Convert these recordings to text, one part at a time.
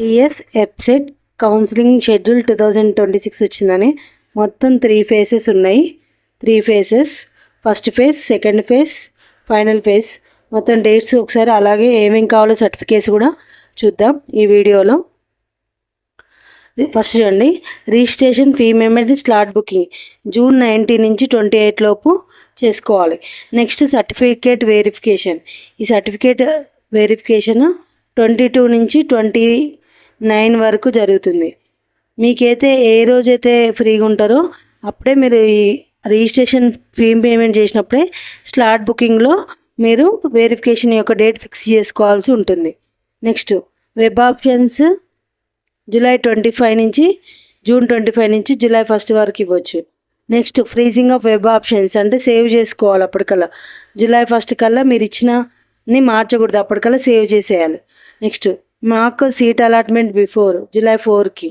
TS website counselling schedule 2026 వచ్చిందని మొత్తం 3 phases ఉన్నాయి. 3 phases, first phase, second phase, final phase. మొత్తం డేట్స్ ఒకసారి అలాగే ఏమేం కావాలో సర్టిఫికేట్స్ కూడా చూద్దాం ఈ వీడియోలో. ఫస్ట్ చూడండి, registration fee payment slot booking June 19 నుంచి 28 లోపు చేసుకోవాలి. Next certificate verification. ఈ సర్టిఫికేట్ వెరిఫికేషన్ 22 నుంచి 29 వరకు జరుగుతుంది. మీకైతే ఏ రోజైతే ఫ్రీగా ఉంటారో అప్పుడే మీరు ఈ రిజిస్ట్రేషన్ ఫీ పేమెంట్ చేసినప్పుడే స్లాట్ బుకింగ్లో మీరు వెరిఫికేషన్ యొక్క డేట్ ఫిక్స్ చేసుకోవాల్సి ఉంటుంది. నెక్స్ట్ వెబ్ ఆప్షన్స్ జూలై 25 నుంచి జూన్ 25 నుంచి జూలై 1 వరకు ఇవ్వచ్చు. Next freezing of web options అంటే సేవ్ చేసుకోవాలి అప్పటికల్లా. జూలై 1 కల్లా మీరు ఇచ్చినని మార్చకూడదు, అప్పటికల్లా సేవ్ చేసేయాలి. Next mock seat allotment before July 4కి.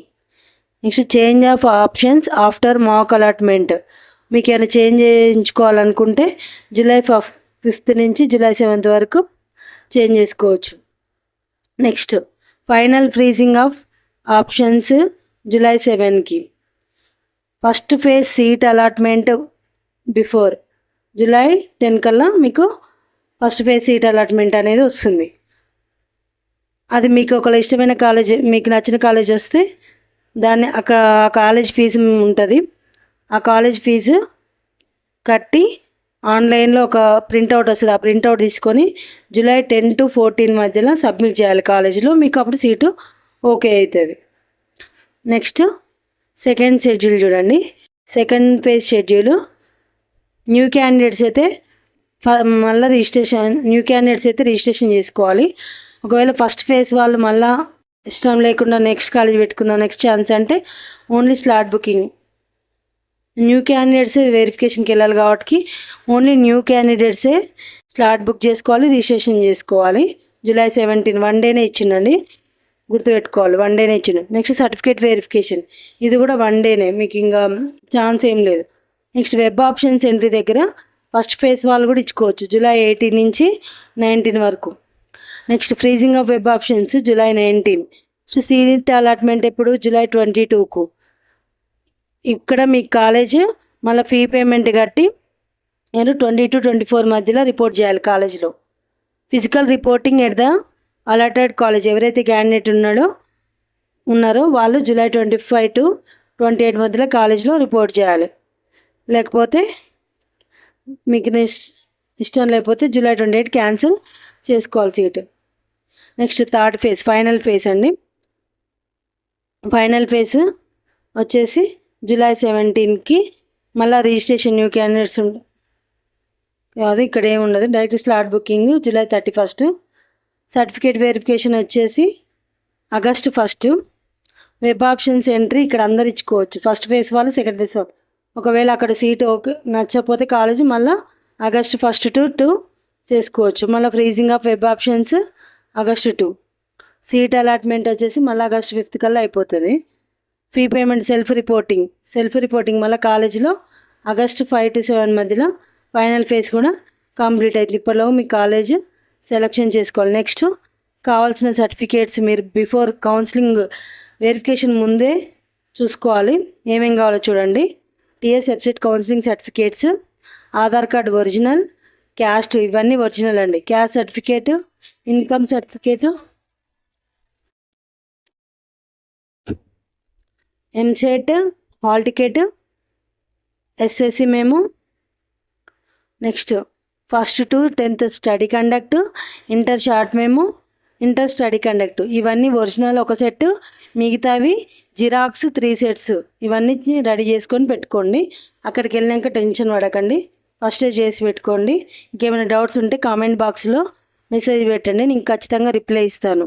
Next change of options after mock allotment. మీకు ఏమైనా చేంజ్ చేయించుకోవాలనుకుంటే జూలై 5th నుంచి జూలై 7th వరకు చేంజ్ చేసుకోవచ్చు. Next final freezing of options July 7కి. First phase seat allotment before July 10 కల్లా మీకు first phase seat allotment అనేది వస్తుంది. అది మీకు ఒకవేళ ఇష్టమైన కాలేజ్, మీకు నచ్చిన కాలేజ్ వస్తే దాన్ని అక్కడ కాలేజ్ ఫీజు ఉంటుంది. ఆ కాలేజ్ ఫీజు కట్టి ఆన్లైన్లో ఒక ప్రింట్అవుట్ వస్తుంది. ఆ ప్రింట్అవుట్ తీసుకొని జూలై 10 to 14 మధ్యలో సబ్మిట్ చేయాలి కాలేజీలో. మీకు అప్పుడు సీటు ఓకే అవుతుంది. నెక్స్ట్ సెకండ్ షెడ్యూల్ చూడండి. Second phase schedule new candidates అయితే మళ్ళీ న్యూ క్యాండిడేట్స్ అయితే రిజిస్ట్రేషన్ చేసుకోవాలి. ఒకవేళ ఫస్ట్ ఫేజ్ వాళ్ళు మళ్ళీ ఇష్టం లేకుండా నెక్స్ట్ కాలేజ్ పెట్టుకుందాం, నెక్స్ట్ ఛాన్స్ అంటే only slot booking. New candidates వెరిఫికేషన్కి వెళ్ళాలి కాబట్టి ఓన్లీ న్యూ క్యాండిడేట్సే స్లాట్ బుక్ చేసుకోవాలి, రిజిస్ట్రేషన్ చేసుకోవాలి. జూలై 17 1 డేనే ఇచ్చిండండి, గుర్తుపెట్టుకోవాలి. 1 డేనే ఇచ్చిండు. నెక్స్ట్ సర్టిఫికేట్ వెరిఫికేషన్, ఇది కూడా 1 డేనే, మీకు ఇంకా ఛాన్స్ ఏం లేదు. నెక్స్ట్ వెబ్ ఆప్షన్స్ ఎంట్రీ దగ్గర ఫస్ట్ ఫేజ్ వాళ్ళు కూడా ఇచ్చుకోవచ్చు జూలై 18 నుంచి 19 వరకు. Next freezing of web options July 19. Seat allotment ఎప్పుడు జూలై 22కు. ఇక్కడ మీ కాలేజ్ మళ్ళీ ఫీ పేమెంట్ కట్టి నేను 20 to 24 మధ్యలో రిపోర్ట్ చేయాలి కాలేజ్లో. Physical reporting at the allotted college. ఎవరైతే క్యాండిడేట్ ఉన్నారో వాళ్ళు జూలై 25 to 28 మధ్యలో కాలేజ్లో రిపోర్ట్ చేయాలి. లేకపోతే మీకు ఇష్టం లేకపోతే జూలై 28 క్యాన్సిల్ చేసుకోవాలి seat. Next third phase final phase అండి. ఫైనల్ ఫేజ్ వచ్చేసి జూలై 17కి మళ్ళీ రిజిస్ట్రేషన్ న్యూ క్యాండిడేట్స్ కాదు, ఇక్కడ ఏమి ఉండదు, direct slot booking July 31. Certificate verification వచ్చేసి ఆగస్ట్ 1. వెబ్ ఆప్షన్స్ ఎంట్రీ ఇక్కడ అందరు ఇచ్చుకోవచ్చు, ఫస్ట్ ఫేజ్ వాళ్ళు, సెకండ్ ఫేజ్ వాళ్ళు. ఒకవేళ అక్కడ సీట్ ఓకే నచ్చకపోతే కాలేజ్ మళ్ళీ ఆగస్ట్ 1 to 2 చేసుకోవచ్చు. మళ్ళీ freezing of web options August 2. Seat allotment వచ్చేసి మళ్ళీ ఆగస్ట్ 5th కల్లా అయిపోతుంది. ఫీ పేమెంట్ సెల్ఫ్ రిపోర్టింగ్ మళ్ళీ కాలేజీలో ఆగస్ట్ 5 to 7 మధ్యలో ఫైనల్ ఫేజ్ కూడా కంప్లీట్ అవుతుంది. ఇప్పటిలో మీ కాలేజ్ సెలెక్షన్ చేసుకోవాలి. నెక్స్ట్ కావాల్సిన సర్టిఫికేట్స్ మీరు బిఫోర్ కౌన్సిలింగ్ వెరిఫికేషన్ ముందే చూసుకోవాలి. ఏమేం కావాలో చూడండి. TS website counselling certificates, Aadhaar card original, caste ఇవన్నీ ఒరిజినల్ అండి. Caste certificate, income certificate, EAMCET hall ticket, SSC memo, next first to 10th study conduct, inter short memo, inter study conduct. ఇవన్నీ ఒరిజినల్ ఒక సెట్, మిగతావి జిరాక్స్ 3 sets. ఇవన్నీ ready చేసుకొని పెట్టుకోండి. అక్కడికి వెళ్ళినాక టెన్షన్ పడకండి, ఫస్టే చేసి పెట్టుకోండి. ఇంకేమైనా డౌట్స్ ఉంటే కామెంట్ బాక్స్లో మెసేజ్ పెట్టండి, నేను ఖచ్చితంగా రిప్లై ఇస్తాను.